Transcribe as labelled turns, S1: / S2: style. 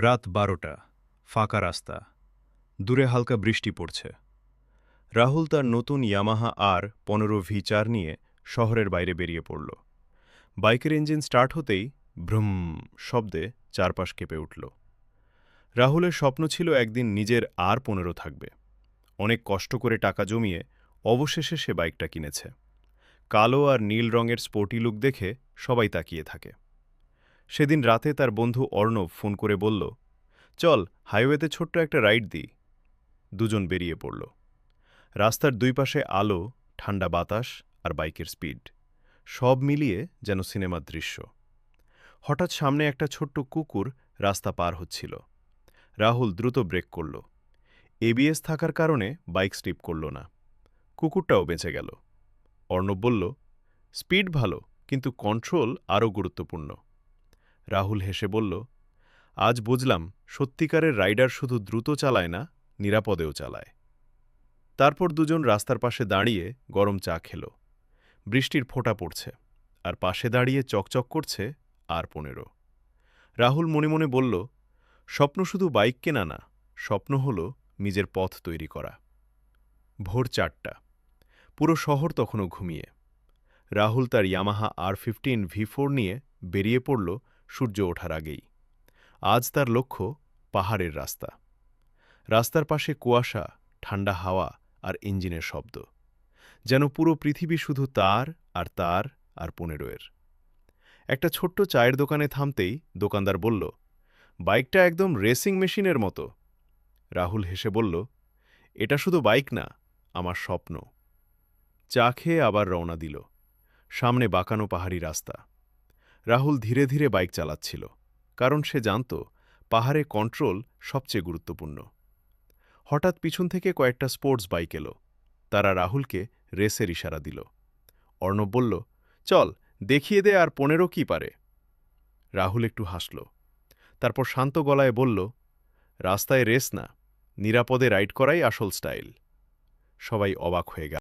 S1: রাত ১২টা, ফাঁকা রাস্তা, দূরে হালকা বৃষ্টি পড়ছে। রাহুল তার নতুন ইয়ামাহা R15V4 নিয়ে শহরের বাইরে বেরিয়ে পড়ল। বাইকের ইঞ্জিন স্টার্ট হতেই ভ্রুম শব্দে চারপাশ কেঁপে উঠল। রাহুলের স্বপ্ন ছিল একদিন নিজের R15 থাকবে। অনেক কষ্ট করে টাকা জমিয়ে অবশেষে সে বাইকটা কিনেছে। কালো আর নীল রঙের স্পোর্টি লুক দেখে সবাই তাকিয়ে থাকে। সেদিন রাতে তার বন্ধু অর্ণব ফোন করে বলল, চল হাইওয়েতে ছোট্ট একটা রাইড দিই। দুজন বেরিয়ে পড়ল। রাস্তার দুই পাশে আলো, ঠান্ডা বাতাস আর বাইকের স্পিড, সব মিলিয়ে যেন সিনেমার দৃশ্য। হঠাৎ সামনে একটা ছোট্ট কুকুর রাস্তা পার হচ্ছিল। রাহুল দ্রুত ব্রেক করল। এবিএস থাকার কারণে বাইক স্লিপ করল না। কুকুরটাও বেঁচে গেল। অর্ণব বলল, স্পিড ভালো, কিন্তু কন্ট্রোল আরও গুরুত্বপূর্ণ। রাহুল হেসে বলল, আজ বুঝলাম সত্যিকারের রাইডার শুধু দ্রুত চালায় না, নিরাপদেও চালায়। তারপর দুজন রাস্তার পাশে দাঁড়িয়ে গরম চা খেল। বৃষ্টির ফোঁটা পড়ছে, আর পাশে দাঁড়িয়ে চকচক করছে R15। রাহুল মনে মনে বলল, স্বপ্ন শুধু বাইক কেনা না, স্বপ্ন হল নিজের পথ তৈরি করা। ভোর ৪টা, পুরো শহর তখনও ঘুমিয়ে। রাহুল তার ইয়ামাহা R15V4 নিয়ে বেরিয়ে পড়ল সূর্য ওঠার আগেই। আজ তার লক্ষ্য পাহাড়ের রাস্তা। রাস্তার পাশে কুয়াশা, ঠান্ডা হাওয়া আর ইঞ্জিনের শব্দ, যেন পুরো পৃথিবী শুধু তার আর 15-এর। একটা ছোট্ট চায়ের দোকানে থামতেই দোকানদার বলল, বাইকটা একদম রেসিং মেশিনের মতো। রাহুল হেসে বলল, এটা শুধু বাইক না, আমার স্বপ্ন। চা খেয়ে আবার রওনা দিল। সামনে বাঁকানো পাহাড়ি রাস্তা। রাহুল ধীরে ধীরে বাইক চালাচ্ছিল, কারণ সে জানত পাহাড়ে কন্ট্রোল সবচেয়ে গুরুত্বপূর্ণ। হঠাৎ পিছন থেকে কয়েকটা স্পোর্টস বাইক এলো। তারা রাহুলকে রেসের ইশারা দিল। অর্ণব বলল, চল দেখিয়ে দে R15 কি পারে। রাহুল একটু হাসল। তারপর শান্ত গলায় বলল, রাস্তায় রেস না, নিরাপদে রাইড করাই আসল স্টাইল। সবাই অবাক হয়ে গেল।